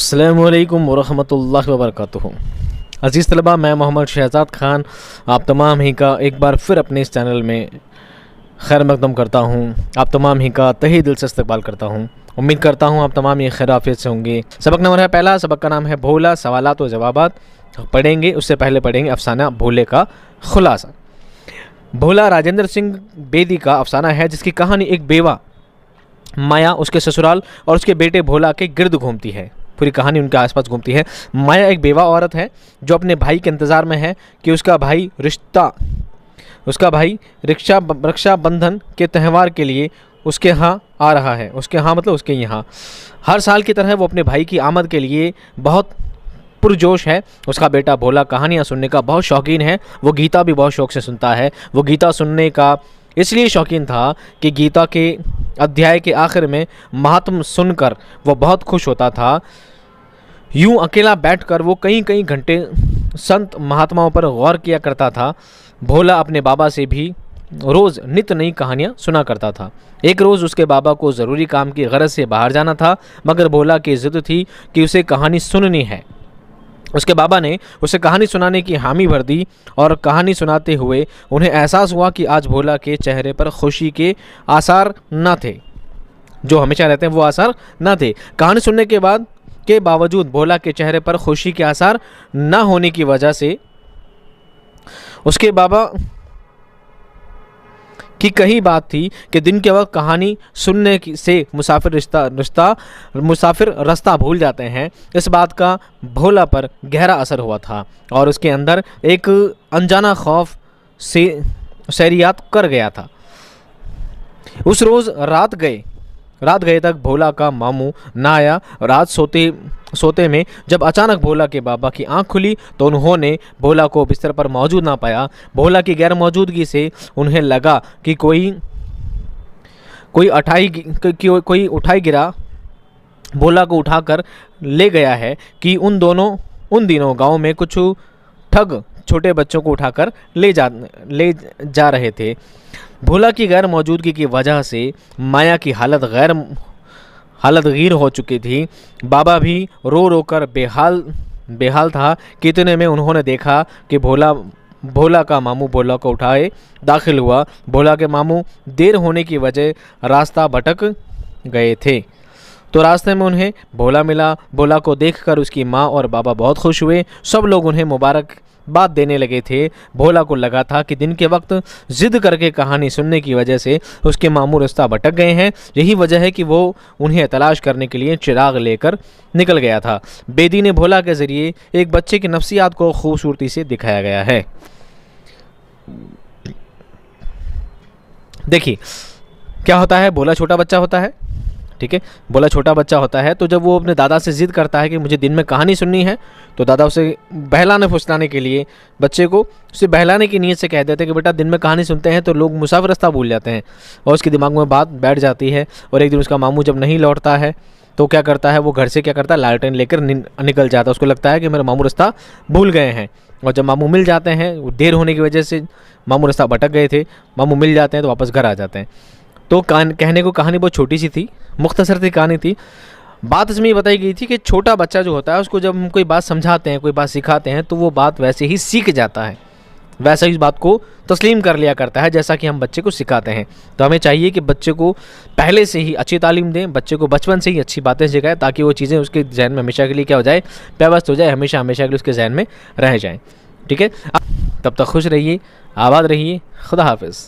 अस्सलामुअलैकुम वरहमतुल्लाहि वबरकातुहू। अज़ीज़ तलबा, मैं मोहम्मद शहज़ाद ख़ान आप तमाम ही का एक बार फिर अपने इस चैनल में खैर मकदम करता हूँ। आप तमाम ही का तहे दिल से इस्तकबाल करता हूँ। उम्मीद करता हूँ आप तमाम ये खैर आफियत से होंगे। सबक नंबर है पहला, सबक का नाम है भोला, सवालात व जवाबात पढ़ेंगे। उससे पहले पढ़ेंगे अफसाना भोले का खुलासा। भोला राजेंद्र सिंह बेदी का अफसाना है जिसकी कहानी एक बेवा माया उसके ससुराल और उसके बेटे भोला के गिर्द घूमती है। पूरी कहानी उनके आसपास घूमती है। माया एक बेवा औरत है जो अपने भाई के इंतज़ार में है कि उसका भाई रक्षाबंधन के त्यौहार के लिए उसके यहाँ आ रहा है। उसके यहाँ मतलब उसके यहाँ हर साल की तरह वो अपने भाई की आमद के लिए बहुत पुरजोश है। उसका बेटा भोला कहानियाँ सुनने का बहुत शौकीन है। वो गीता भी बहुत शौक़ से सुनता है। वो गीता सुनने का इसलिए शौकीन था कि गीता के अध्याय के आखिर में महात्म सुनकर वो बहुत खुश होता था। यूं अकेला बैठकर वो कई घंटे संत महात्माओं पर गौर किया करता था। भोला अपने बाबा से भी रोज़ नित नई कहानियाँ सुना करता था। एक रोज़ उसके बाबा को ज़रूरी काम की गरज से बाहर जाना था, मगर भोला की ज़िद थी कि उसे कहानी सुननी है। उसके बाबा ने उसे कहानी सुनाने की हामी भर दी और कहानी सुनाते हुए उन्हें एहसास हुआ कि आज भोला के चेहरे पर खुशी के आसार न थे, जो हमेशा रहते हैं वो आसार न थे। कहानी सुनने के बावजूद भोला के चेहरे पर खुशी के आसार न होने की वजह से उसके बाबा की कही बात थी कि दिन के वक्त कहानी सुनने से मुसाफिर रास्ता भूल जाते हैं। इस बात का भोला पर गहरा असर हुआ था और उसके अंदर एक अनजाना खौफ से सैरियात कर गया था। उस रोज़ रात गए तक भोला का मामू ना आया। रात सोते में जब अचानक भोला के बाबा की आंख खुली तो उन्होंने भोला को बिस्तर पर मौजूद ना पाया। भोला की गैर मौजूदगी से उन्हें लगा कि कोई उठाई गिरा भोला को उठाकर ले गया है कि उन दिनों गांव में कुछ ठग छोटे बच्चों को उठाकर ले जा रहे थे। भोला की गैर मौजूदगी की वजह से माया की हालत गीर हो चुकी थी। बाबा भी रो कर बेहाल था कि इतने में उन्होंने देखा कि भोला का मामू भोला को उठाए दाखिल हुआ। भोला के मामू देर होने की वजह रास्ता भटक गए थे तो रास्ते में उन्हें भोला मिला। भोला को देखकर उसकी माँ और बाबा बहुत खुश हुए। सब लोग उन्हें मुबारकबाद देने लगे थे। भोला को लगा था कि दिन के वक्त जिद करके कहानी सुनने की वजह से उसके मामू रास्ता भटक गए हैं। यही वजह है कि वो उन्हें तलाश करने के लिए चिराग लेकर निकल गया था। बेदी ने भोला के ज़रिए एक बच्चे की नफ्सियात को खूबसूरती से दिखाया गया है। देखिए क्या होता है, भोला छोटा बच्चा होता है, ठीक है। भोला छोटा बच्चा होता है तो जब वो अपने दादा से ज़िद करता है कि मुझे दिन में कहानी सुननी है तो दादा उसे बहलाने फुसलाने के लिए बच्चे को उसे बहलाने की नीयत से कह देते हैं कि बेटा दिन में कहानी सुनते हैं तो लोग मुसाफिर रास्ता भूल जाते हैं। और उसके दिमाग में बात बैठ जाती है। और एक दिन उसका मामू जब नहीं लौटता है तो क्या करता है, वो घर से क्या करता है, लालटेन लेकर निकल जाता है। उसको लगता है कि मेरे मामू रास्ता भूल गए हैं। और जब मामू मिल जाते हैं, देर होने की वजह से मामू रास्ता भटक गए थे, मामू मिल जाते हैं तो वापस घर आ जाते हैं। तो कहने को कहानी बहुत छोटी सी थी, मुख्तसर सी कहानी थी। बात इसमें ये बताई गई थी कि छोटा बच्चा जो होता है उसको जब हम कोई बात समझाते हैं, कोई बात सिखाते हैं तो वो बात वैसे ही सीख जाता है, वैसा ही इस बात को तस्लीम कर लिया करता है जैसा कि हम बच्चे को सिखाते हैं। तो हमें चाहिए कि बच्चे को पहले से ही अच्छी तालीम दें, बच्चे को बचपन से ही अच्छी बातें सिखाएं ताकि वो चीज़ें उसके जहन में हमेशा के लिए क्या हो जाए, पेवस्त हो जाए, हमेशा के लिए उसके जहन में रह जाएँ, ठीक है। तब तक खुश रहिए, आबाद रहिए, खुदा हाफिज़।